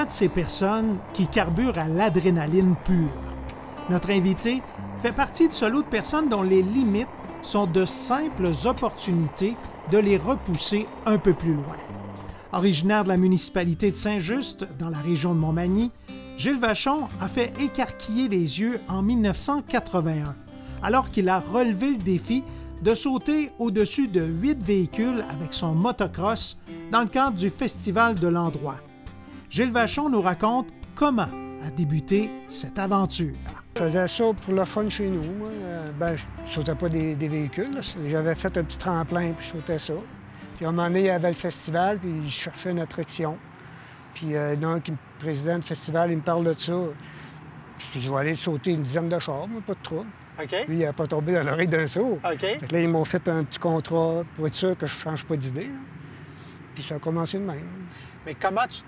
cas de ces personnes qui carburent à l'adrénaline pure. Notre invité fait partie de ce lot de personnes dont les limites sont de simples opportunités de les repousser un peu plus loin. Originaire de la municipalité de Saint-Just, dans la région de Montmagny, Gilles Vachon a fait écarquiller les yeux en 1981, alors qu'il a relevé le défi de sauter au-dessus de 8 véhicules avec son motocross dans le cadre du Festival de l'Endroit. Gilles Vachon nous raconte comment a débuté cette aventure. Je faisais ça pour le fun chez nous. Moi. Je sautais pas des véhicules. J'avais fait un petit tremplin, puis je sautais ça. Puis à un moment donné, il y avait le festival, puis je cherchais une attraction. Puis il y en a un qui est président du festival, il me parle de ça. Puis je vais aller sauter une dizaine de chars, moi, pas de trouble. OK. Lui, il n'a pas tombé dans l'oreille d'un saut. OK. Fait que là, ils m'ont fait un petit contrat pour être sûr que je ne change pas d'idée. Là. Puis ça a commencé de même. Mais comment tu...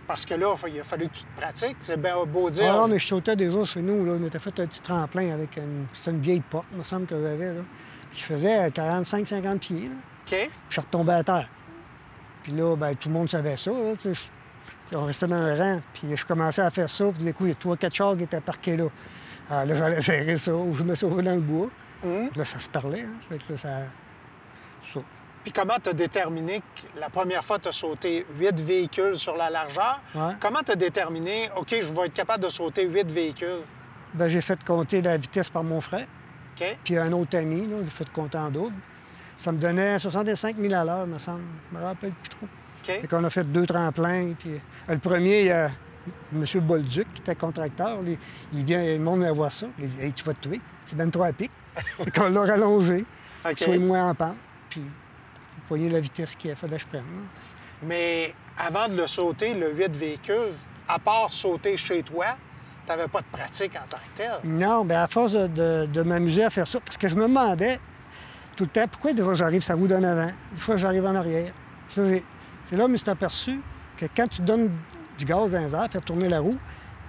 Parce que là, il a fallu que tu te pratiques. C'est bien beau dire. Ah non, mais je sautais déjà chez nous. Là. On était fait un petit tremplin avec C'était une vieille porte, il me semble que j'avais. Là. Puis je faisais 45-50 pieds. Là. OK. Puis je retombais à terre. Puis là, tout le monde savait ça. Là, on restait dans un rang. Puis je commençais à faire ça. Puis du coup, il y a 3-4 chars qui étaient parqués là. Alors là, j'allais serrer ça ou je me sauvais dans le bois. Puis là, ça se parlait. Hein. Fait que là, ça... Puis comment tu as déterminé que la première fois, tu as sauté 8 véhicules sur la largeur? Ouais. Comment tu as déterminé, OK, je vais être capable de sauter 8 véhicules? Bien, j'ai fait compter la vitesse par mon frère. OK. Puis un autre ami, là, j'ai fait compter en double. Ça me donnait 65 000 à l'heure, me semble. Je me rappelle plus trop. OK. Fait qu'on a fait 2 tremplins. Puis le premier, il y a M. Bolduc, qui était contracteur. Il vient, le monde vient voir ça. Il dit hey, tu vas te tuer. C'est ben trop à pic. Fait qu'on l'a rallongé. OK. Soit moins en pente. Puis vous voyez la vitesse qu'il a fallu que je prenne. Là. Mais avant de le sauter, le 8 véhicules, à part sauter chez toi, tu n'avais pas de pratique en tant que tel. Non, bien à force de m'amuser à faire ça, parce que je me demandais tout le temps pourquoi des fois j'arrive sa roue d'en avant, des fois j'arrive en arrière. C'est là que je me suis aperçu que quand tu donnes du gaz dans les airs, faire tourner la roue,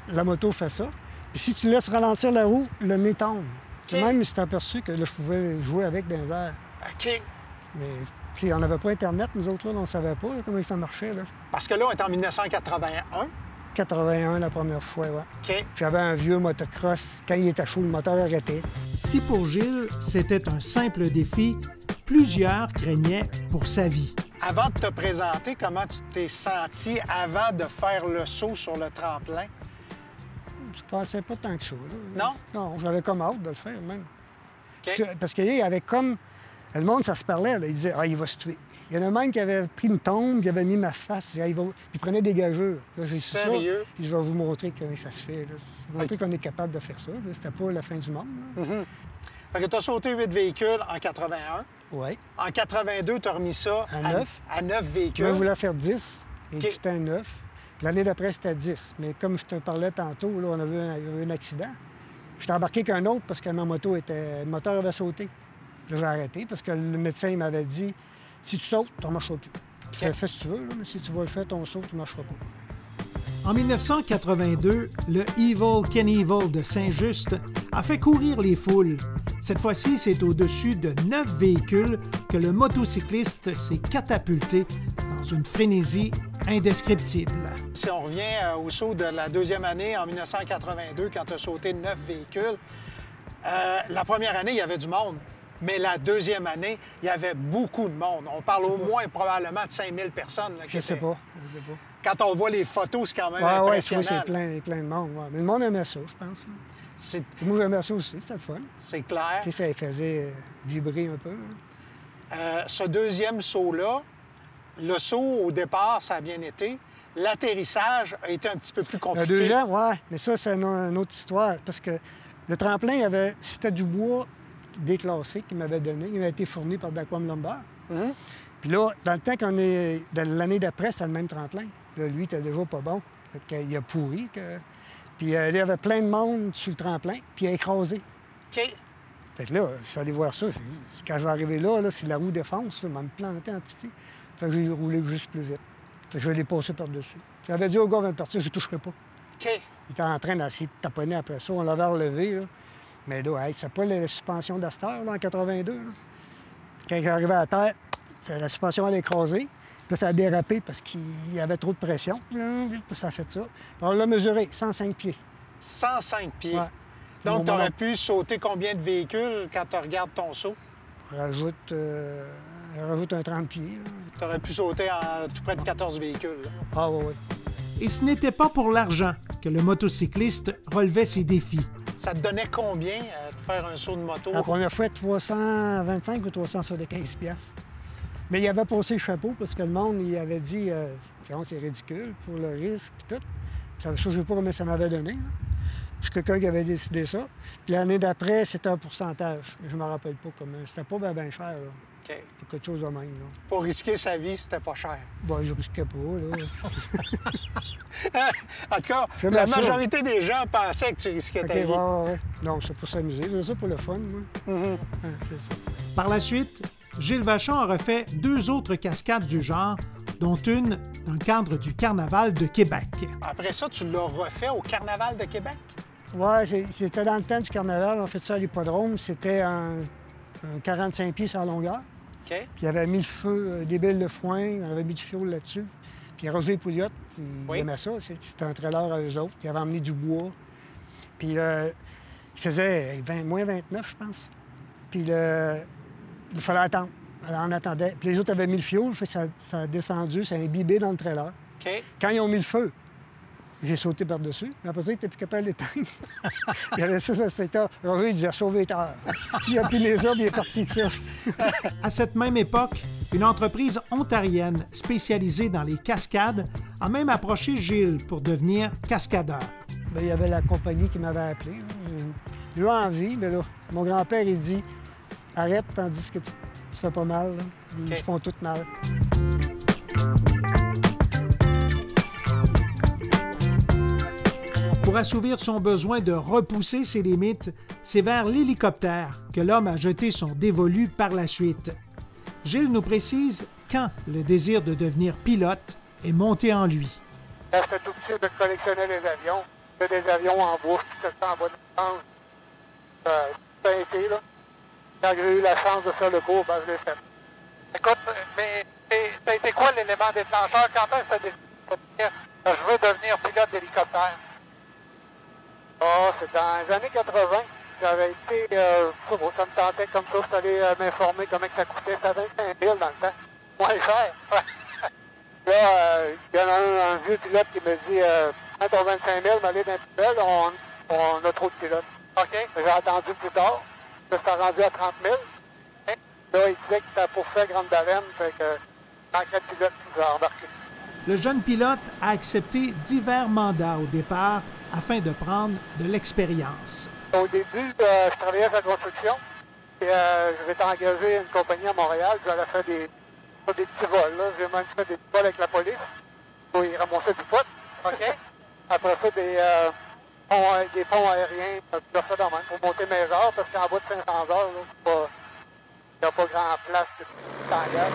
la moto fait ça. Puis si tu laisses ralentir la roue, le nez tombe. C'est même, je me suis aperçu que là, je pouvais jouer avec dans les airs. OK. Mais puis, on n'avait pas Internet, nous autres, là, on ne savait pas là, comment ça marchait. Là. Parce que là, on est en 1981. 81 la première fois, ouais. OK. Puis j'avais un vieux motocross. Quand il était chaud, le moteur arrêtait. Si pour Gilles, c'était un simple défi, plusieurs craignaient pour sa vie. Avant de te présenter, comment tu t'es senti avant de faire le saut sur le tremplin? Je pensais pas tant que ça. Là. Non? Non, j'avais comme hâte de le faire, même. OK. Parce qu'il y avait comme... Le monde, ça se parlait. Là. Il disait « Ah, il va se tuer ». Il y en a même qui avait pris une tombe, qui avait mis ma face. Il va... Puis il prenait des gageurs. Là, j'ai su ça. Sérieux? Puis je vais vous montrer comment ça se fait. Là. Montrer qu'on est capable de faire ça. C'était pas la fin du monde. Fait que tu as sauté 8 véhicules en 81. Oui. En 82, tu as remis ça À 9. à 9 véhicules. Moi, je voulais faire 10. Et OK. c'était 9. Puis l'année d'après, c'était 10. Mais comme je te parlais tantôt, là, on avait eu un accident. J'étais embarqué qu'un autre parce que ma moto était... Le moteur avait sauté. Là, j'ai arrêté parce que le médecin il m'avait dit si tu sautes, tu ne marcheras plus. Puis OK. fais ce que tu veux, là, mais si tu veux le faire, ton saut, tu ne marcheras pas. En 1982, le Evil Knievel de Saint-Just a fait courir les foules. Cette fois-ci, c'est au-dessus de 9 véhicules que le motocycliste s'est catapulté dans une frénésie indescriptible. Si on revient au saut de la deuxième année, en 1982, quand tu as sauté 9 véhicules, la première année, il y avait du monde. Mais la deuxième année, il y avait beaucoup de monde. On parle au moins probablement de 5000 personnes. Là, Je sais pas. Je sais pas. Quand on voit les photos, c'est quand même Oui, impressionnant. c'est plein de monde. Ouais. Mais le monde aimait ça, je pense. C'est Puis moi, j'aimais ça aussi, c'était le fun. clair. Tu sais, ça les faisait vibrer un peu. Hein. Ce deuxième saut-là, le saut, au départ, ça a bien été. L'atterrissage a été un petit peu plus Il y a compliqué. 2 ans, oui. Mais ça, c'est une autre histoire. Parce que le tremplin, c'était du bois déclassé qu'il m'avait donné. Il m'avait été fourni par Daquam Lumber. Puis là, dans le temps qu'on est... L'année d'après, c'était le même tremplin. Là, lui, il était déjà pas bon. Fait qu'il a pourri. Puis il y avait plein de monde sur le tremplin, puis il a écrasé. OK. Fait que là, je suis allé voir ça. Quand je vais arriver là, si la roue défonce, ça m'a me planté en titi. Fait que j'ai roulé juste plus vite. Fait que je l'ai passé par-dessus. J'avais dit au gars, avant de partir, je ne toucherai pas. OK. Il était en train d'essayer de taponner après ça. On l'avait relevé, là. Mais là, hey, c'est pas la suspension d'Astor, là, en 82. Là. Quand il est arrivé à terre, la suspension allait écraser. Là, ça a dérapé parce qu'il y avait trop de pression. Ça a fait ça. On l'a mesuré, 105 pieds. 105 pieds. Ouais. Donc, tu Mon aurais moment. pu sauter combien de véhicules quand tu regardes ton saut? Rajoute un 30 pieds. Tu aurais pu sauter en tout près de 14 véhicules. Là. Ah oui, oui. Et ce n'était pas pour l'argent que le motocycliste relevait ses défis. Ça te donnait combien de faire un saut de moto? La première fois, 325 ou 375 piastres. Mais il avait passé le chapeau parce que le monde, il avait dit c'est ridicule pour le risque et tout. Ça, je ne sais pas combien ça m'avait donné. Là. Je suis quelqu'un qui avait décidé ça. Puis l'année d'après, c'était un pourcentage. Mais je ne me rappelle pas comment. C'était pas bien cher, là. OK. Pour quelque chose de même, là. Pour risquer sa vie, c'était pas cher. Bon, je risquais pas, là. En tout cas, J'aimais la ça. majorité des gens pensaient que tu risquais OK, ta vie. ouais. Non, c'est pour s'amuser. C'est ça pour le fun, moi. Mhm. Ah, c'est ça. Par la suite, Gilles Vachon a refait 2 autres cascades du genre, dont une dans le cadre du Carnaval de Québec. Après ça, tu l'as refait au Carnaval de Québec? Ouais, c'était dans le temps du carnaval. On a fait ça à l'hippodrome. C'était un 45 pieds sur la longueur. OK. Puis il avait mis le feu, des billes de foin, on avait mis du fioul là-dessus. Puis Roger Pouliot, il aimait ça. C'était un trailer à eux autres. Il avait emmené du bois. Puis il faisait moins 29, je pense. Puis il fallait attendre. Alors, on attendait. Puis les autres avaient mis le fioul, fait que ça a descendu, ça a imbibé dans le trailer. OK. Quand ils ont mis le feu, j'ai sauté par-dessus. Après ça, il n'était plus capable d'éteindre. Il y avait ça, l'inspecteur. Roger, il disait « Sauver tard ». Il a pilé ça, puis il est parti avec ça. À cette même époque, une entreprise ontarienne spécialisée dans les cascades a même approché Gilles pour devenir cascadeur. Bien, il y avait la compagnie qui m'avait appelé. Là. J'ai eu envie, mais là, mon grand-père, il dit « Arrête, tandis que tu fais pas mal. Là. Ils OK. se font tout mal. » Pour assouvir son besoin de repousser ses limites, c'est vers l'hélicoptère que l'homme a jeté son dévolu par la suite. Gilles nous précise quand le désir de devenir pilote est monté en lui. Quand j'étais tout petit, je collectionnais les avions. C'était des avions en bourse, tout ça en bas de France. Ça a été, là. Quand j'ai eu la chance de faire le cours, ben, je l'ai fait. Écoute, mais ça a été quoi l'élément déclencheur? Quand est-ce que tu as décidé de dire je veux devenir pilote d'hélicoptère? Ah, c'est dans les années 80. J'avais été, ça me tentait comme ça, je suis allé m'informer comment ça coûtait. C'était 25 000 dans le temps. Moins cher. Là, il y en a un vieux pilote qui me dit quand ton 25 000, m'aller dans le pilote, on a trop de pilotes. OK. J'ai attendu plus tard. Je suis rendu à 30 000. Et là, il disait que c'était pour faire Grande Baleine, fait que tant qu'il y a de pilotes, il nous a embarqué. Le jeune pilote a accepté divers mandats au départ afin de prendre de l'expérience. Au début, je travaillais à la construction. Et je m'étais engagé à une compagnie à Montréal. J'allais faire des petits vols. Là. J'ai même fait des petits vols avec la police. Où ils ramassaient du pot. OK? Après ça, des ponts aériens. Je fait de même pour monter mes heures. Parce qu'en bas de 500 heures, il n'y a pas grand place que tu t'engages.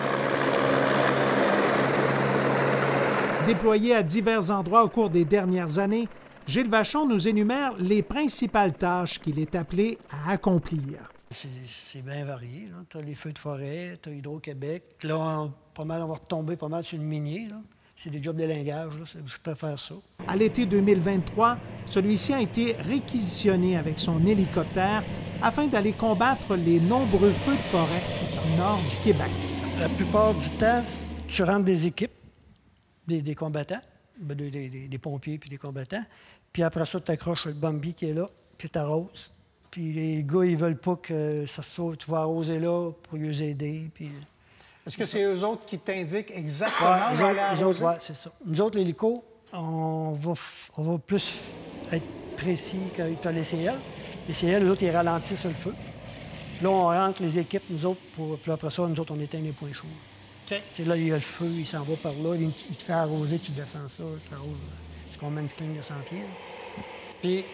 Déployé à divers endroits au cours des dernières années, Gilles Vachon nous énumère les principales tâches qu'il est appelé à accomplir. C'est bien varié. Tu as les feux de forêt, tu as Hydro-Québec. Là, on va retomber pas mal sur le minier. Là. C'est des jobs d'élingage. Je préfère ça. À l'été 2023, celui-ci a été réquisitionné avec son hélicoptère afin d'aller combattre les nombreux feux de forêt dans le nord du Québec. La plupart du temps, tu rentres des équipes, des combattants, des pompiers puis des combattants. Puis après ça, tu accroches le Bambi qui est là, puis tu arroses. Puis les gars, ils veulent pas que ça se sauve. Tu vas arroser là pour les aider. Puis... Est-ce que c'est eux autres qui t'indiquent exactement où aller nous autres, arroser? ouais, c'est ça. Nous autres, l'hélico, on va plus être précis que tu as les CL. Les CL, eux autres, ils ralentissent le feu. Là, on rentre les équipes, nous autres, puis après ça, nous autres, on éteint les points chauds. OK. T'sais, là, il y a le feu, il s'en va par là, il te fait arroser, tu descends ça, tu arroses. C'est qu'on met une sling de 100 pieds. Là. Puis,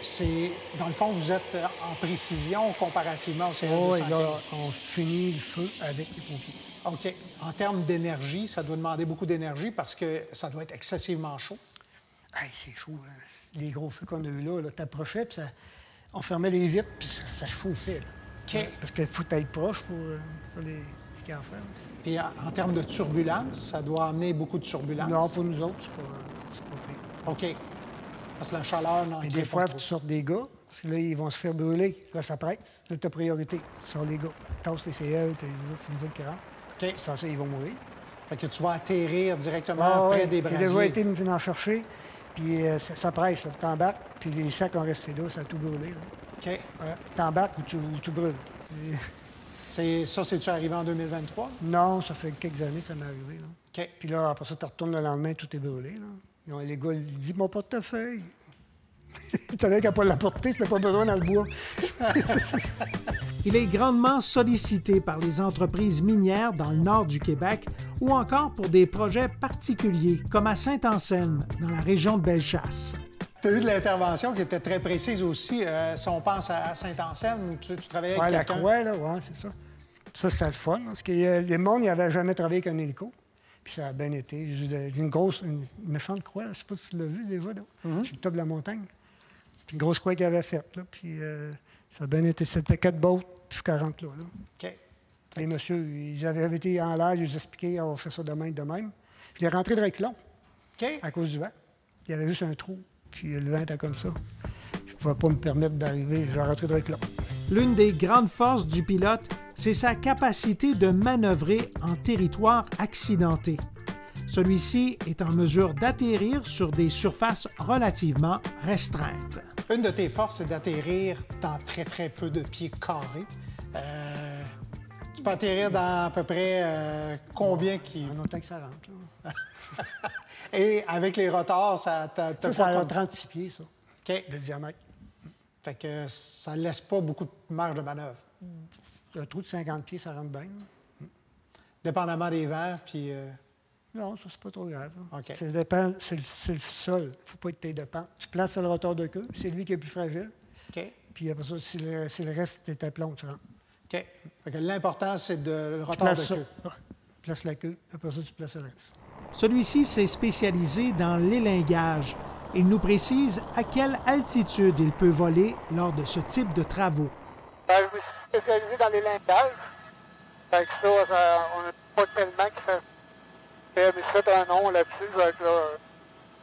dans le fond, vous êtes en précision comparativement au CL215. Oui, là, on finit le feu avec les pompiers. OK. En termes d'énergie, ça doit demander beaucoup d'énergie parce que ça doit être excessivement chaud. Hey, c'est chaud. Hein. Les gros feux qu'on a eu là t'approchais, puis on fermait les vitres, puis ça chauffait. Là. OK. Parce qu'il faut être proche pour ce qu'il y a à faire. Puis en termes de turbulence, ça doit amener beaucoup de turbulence. Non, pour nous autres, c'est pas pire. OK. Parce que la chaleur n'en Et crée des fois, pas tu trop. sortes des gars, parce que là, ils vont se faire brûler. Là, ça presse. Là, t'as priorité. Tu sors les gars. Tasse les CL, puis les autres, c'est nous autres qui rentrent. OK. Sans ça, ils vont mourir. Fait que tu vas atterrir directement Ah, près ouais. des J'ai brasiers. déjà été me venir en chercher, puis ça presse. Tu t'embarques, puis les sacs ont resté là, ça a tout brûlé. Là. OK. Ouais. T'embarques ou tu brûles. C'est-tu arrivé en 2023? Non, ça fait quelques années que ça m'est arrivé. Là. OK. Puis là, après ça, tu retournes le lendemain, tout est brûlé. Là. Les gars, ils disent mon portefeuille. Tu savais qu'à pas l'apporter, tu n'as pas besoin dans le bois. Il est grandement sollicité par les entreprises minières dans le nord du Québec ou encore pour des projets particuliers, comme à Saint-Anselme, dans la région de Bellechasse. Tu as eu de l'intervention qui était très précise aussi. Si on pense à Saint-Anselme, tu travaillais Ouais, avec la quelqu'un. croix, là, ouais, c'est ça. Ça, c'était le fun, parce que les mondes, ils n'avaient jamais travaillé avec un hélico. Puis ça a bien été. J'ai une méchante croix, là. Je ne sais pas si tu l'as vu déjà, là. Sur le top de la montagne. Puis une grosse croix qu'ils avaient faite, là. Puis ça a bien été. C'était 4 bottes, puis 40 là. OK. Les messieurs, ils avaient été en l'air, ils nous expliquaient, on va faire ça demain, de même. Puis il est rentré de reculons, OK. à cause du vent. Il y avait juste un trou, puis le vent était comme ça. Je ne pouvais pas me permettre d'arriver, j'ai rentré de reculons. L'une des grandes forces du pilote, c'est sa capacité de manœuvrer en territoire accidenté. Celui-ci est en mesure d'atterrir sur des surfaces relativement restreintes. Une de tes forces, c'est d'atterrir dans très, très peu de pieds carrés. Tu peux atterrir dans à peu près combien qui... En autant que ça rentre, là. Et avec les rotors, ça t'a Ça, pas ça a comme- 36 pieds, ça, OK. de diamètre. Fait que ça ne laisse pas beaucoup de marge de manœuvre, Un trou de 50 pieds, ça rentre bien, là. dépendamment des vents, puis... Non, ça, c'est pas trop grave. Là. OK. Ça dépend, c'est le sol. Il ne faut pas être tes dépens. Tu places sur le rotor de queue, c'est lui qui est plus fragile. OK. Puis après ça, si le reste est à plomb, tu rentres. OK. Fait que l'important, c'est le Tu rotor de places ça. queue. Ouais. Tu places la queue, après ça, tu places le reste. Celui-ci s'est spécialisé dans l'élingage. Il nous précise à quelle altitude il peut voler lors de ce type de travaux. Ben, je me suis spécialisé dans les lingages. Fait que ça, on n'a pas tellement qui fait. Je me suis fait un nom là-dessus. Fait que là,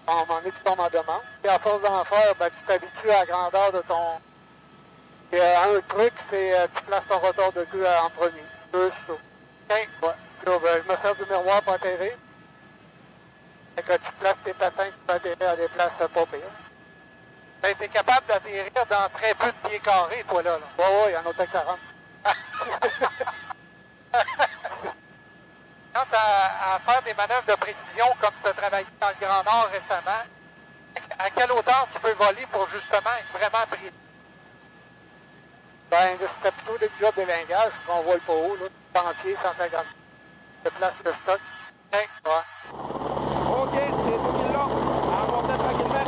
à un moment donné, tu tombes en demande. Puis à force d'en faire, ben, tu t'habitues à la grandeur de ton. Et un truc, c'est tu places ton rotor de queue en premier. Deux sauts. Ouais. Puis là, ben, je me sers du miroir pour atterrir. Fait que tu places tes patins, tu peux atterrir à des places pas pires. Ben, t'es capable d'atterrir dans très peu de pieds carrés, toi, là. Ouais, il y en a autant que ça rentre. Quand à faire des manœuvres de précision, comme tu as travaillé dans le Grand Nord récemment, à quelle hauteur tu peux voler pour justement être vraiment précis? Ben, c'était plutôt des jobs d'élingage, qu'on vole pas haut, là. 100 pieds, 150 de place de stock. Ouais. OK, c'est tranquille là. Remontez tranquillement.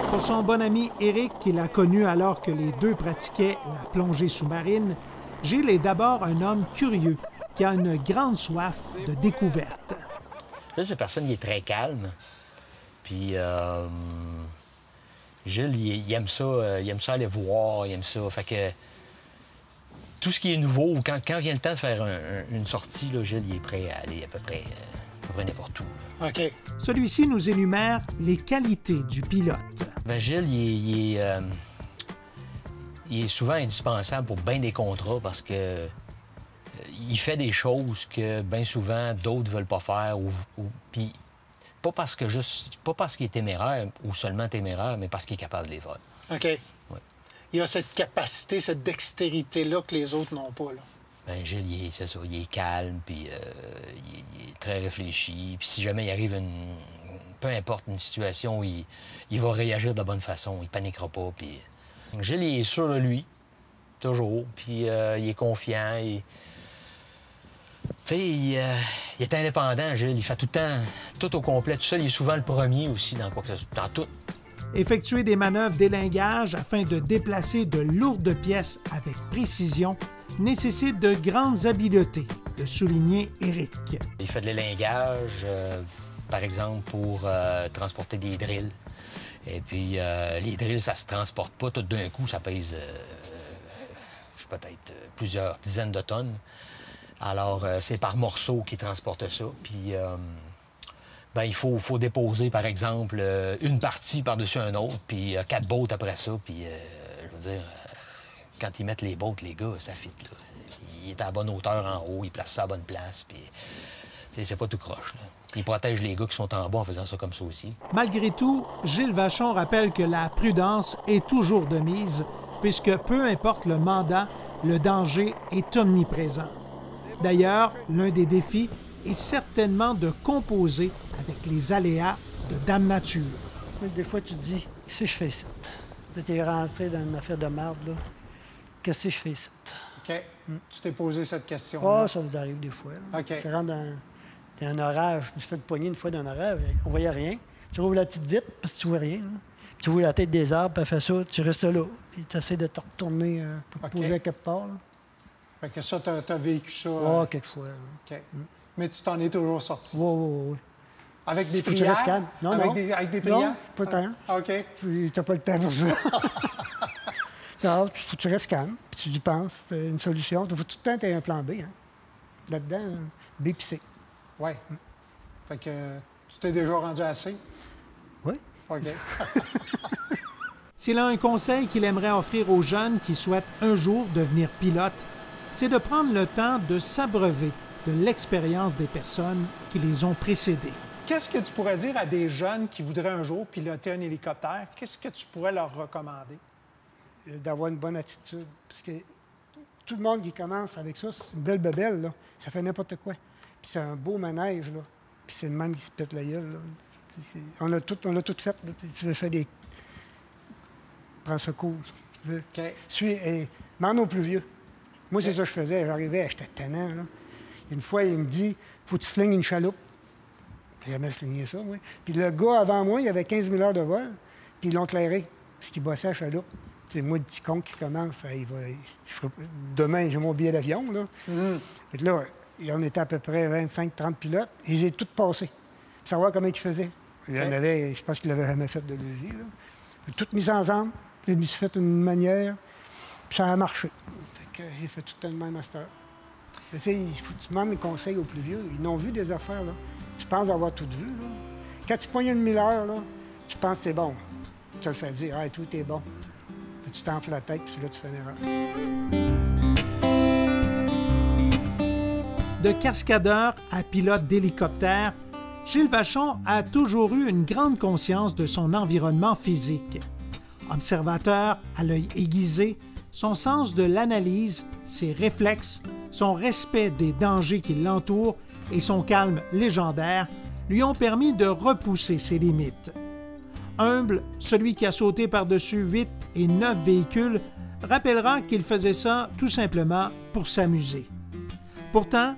Pour son bon ami Éric, qu'il a connu alors que les deux pratiquaient la plongée sous-marine, Gilles est d'abord un homme curieux qui a une grande soif de découverte. Là, cette personne, il est très calme. Puis, Gilles, il aime ça aller voir, il aime ça. Fait que tout ce qui est nouveau, quand vient le temps de faire une sortie, là, Gilles, il est prêt à aller à peu près n'importe où. OK. Celui-ci nous énumère les qualités du pilote. Ben, Gilles, il est souvent indispensable pour bien des contrats parce que il fait des choses que bien souvent d'autres ne veulent pas faire. Puis pas parce qu'il est téméraire ou seulement téméraire, mais parce qu'il est capable de les faire. OK. Ouais. Il y a cette capacité, cette dextérité-là que les autres n'ont pas, là. Ben, Gilles, c'est ça, il est calme, puis il est très réfléchi. Puis si jamais il arrive peu importe une situation, il va réagir de la bonne façon, il paniquera pas. Puis Gilles, il est sûr de lui, toujours, puis il est confiant. Tu sais, il est indépendant, Gilles, il fait tout le temps, tout au complet, tout seul. Il est souvent le premier aussi dans quoi que ce soit, dans tout. Effectuer des manœuvres d'élingage afin de déplacer de lourdes pièces avec précision nécessite de grandes habiletés, de souligner Éric. Il fait de l'élingage, par exemple, pour transporter des drills. Et puis, les drills, ça se transporte pas tout d'un coup, ça pèse peut-être plusieurs dizaines de tonnes. Alors, c'est par morceaux qu'ils transportent ça. Puis, ben, il faut déposer, par exemple, une partie par-dessus un autre, puis 4 bottes après ça. Puis, je veux dire, quand ils mettent les bottes, les gars, ça fit, là. Il est à la bonne hauteur en haut, il place ça à la bonne place, puis, tu sais, c'est pas tout croche, là. Ils protègent les gars qui sont en bas en faisant ça comme ça aussi. Malgré tout, Gilles Vachon rappelle que la prudence est toujours de mise, puisque peu importe le mandat, le danger est omniprésent. D'ailleurs, l'un des défis est certainement de composer avec les aléas de Dame Nature. Des fois, tu te dis, qu'est-ce que je fais ici? Tu es rentré dans une affaire de marde, là. Qu'est-ce que je fais ici? OK. Tu t'es posé cette question. Ah, ça nous arrive des fois. Là. OK. Tu rentres dans un orage. Je me suis fait poigner une fois dans un orage. On voyait rien. Tu rouvres la petite vitre parce que tu vois rien. Là. Puis tu vois la tête des arbres, puis elle fait ça. Tu restes là. Puis tu essaies de te retourner pour te poser à quelque part. Là. Fait que ça, t'as vécu ça. Ah, quelquefois. OK. Mais tu t'en es toujours sorti. Oui. Avec des Faut que tu prières? restes calme. Non, avec non. Avec des prières? Non, pas le temps. Ah, OK. Puis t'as pas le temps pour ça. Non, faut que tu restes calme, puis tu y penses, c'est une solution. Il faut tout le temps aies un plan B. Hein. Là-dedans, B puis C. Oui. Fait que tu t'es déjà rendu à C? Oui. OK. S'il a un conseil qu'il aimerait offrir aux jeunes qui souhaitent un jour devenir pilote, c'est de prendre le temps de s'abreuver de l'expérience des personnes qui les ont précédés. Qu'est-ce que tu pourrais dire à des jeunes qui voudraient un jour piloter un hélicoptère? Qu'est-ce que tu pourrais leur recommander? D'avoir une bonne attitude. Parce que tout le monde qui commence avec ça, c'est une belle bebelle, là. Ça fait n'importe quoi. Puis c'est un beau manège, là. Puis c'est le même qui se pète la gueule, là. On l'a tout fait, là. Tu veux faire des... Prends secours. OK. Demande aux plus vieux. Moi, c'est ça que je faisais. J'arrivais, j'étais tannant, là. Une fois, il me dit, faut que tu slingnes une chaloupe. J'ai jamais slingné ça, moi. Puis le gars avant moi, il avait 15 000 heures de vol, puis ils l'ont clairé, parce qu'il bossait à la chaloupe. C'est moi, le petit con qui commence. Demain, j'ai mon billet d'avion, là. Fait que là, on était à peu près 25-30 pilotes, et j'ai tout passé. Pour savoir comment ils faisaient. Il y en avait, je pense qu'il l'avait jamais fait de vie, là. Tout mis ensemble, je me suis fait une manière, puis ça a marché. Fait que j'ai fait tout le même master. Tu sais, il faut que tu demandes des conseils aux plus vieux. Ils n'ont vu des affaires, là. Tu penses avoir tout vu, là. Quand tu pognes une 1000 heures, là, tu penses que t'es bon. Tu te le fais dire, tout est bon. Puis tu t'enfles la tête, puis là, tu fais une erreur. De cascadeur à pilote d'hélicoptère, Gilles Vachon a toujours eu une grande conscience de son environnement physique. Observateur à l'œil aiguisé, son sens de l'analyse, ses réflexes, son respect des dangers qui l'entourent et son calme légendaire lui ont permis de repousser ses limites. Humble, celui qui a sauté par-dessus 8 et 9 véhicules rappellera qu'il faisait ça tout simplement pour s'amuser. Pourtant,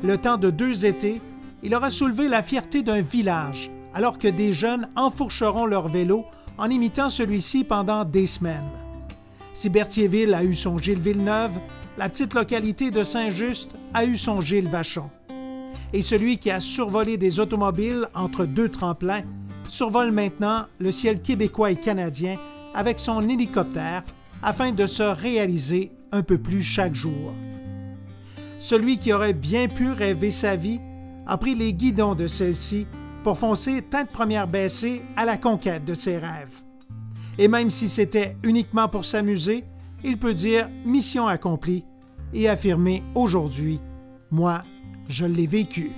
le temps de 2 étés, il aura soulevé la fierté d'un village, alors que des jeunes enfourcheront leur vélo en imitant celui-ci pendant des semaines. Si Berthierville a eu son Gilles Villeneuve, la petite localité de Saint-Just a eu son Gilles Vachon. Et celui qui a survolé des automobiles entre 2 tremplins survole maintenant le ciel québécois et canadien avec son hélicoptère afin de se réaliser un peu plus chaque jour. Celui qui aurait bien pu rêver sa vie a pris les guidons de celle-ci pour foncer tête première baissée à la conquête de ses rêves. Et même si c'était uniquement pour s'amuser, il peut dire mission accomplie et affirmer aujourd'hui « Moi, je l'ai vécu ».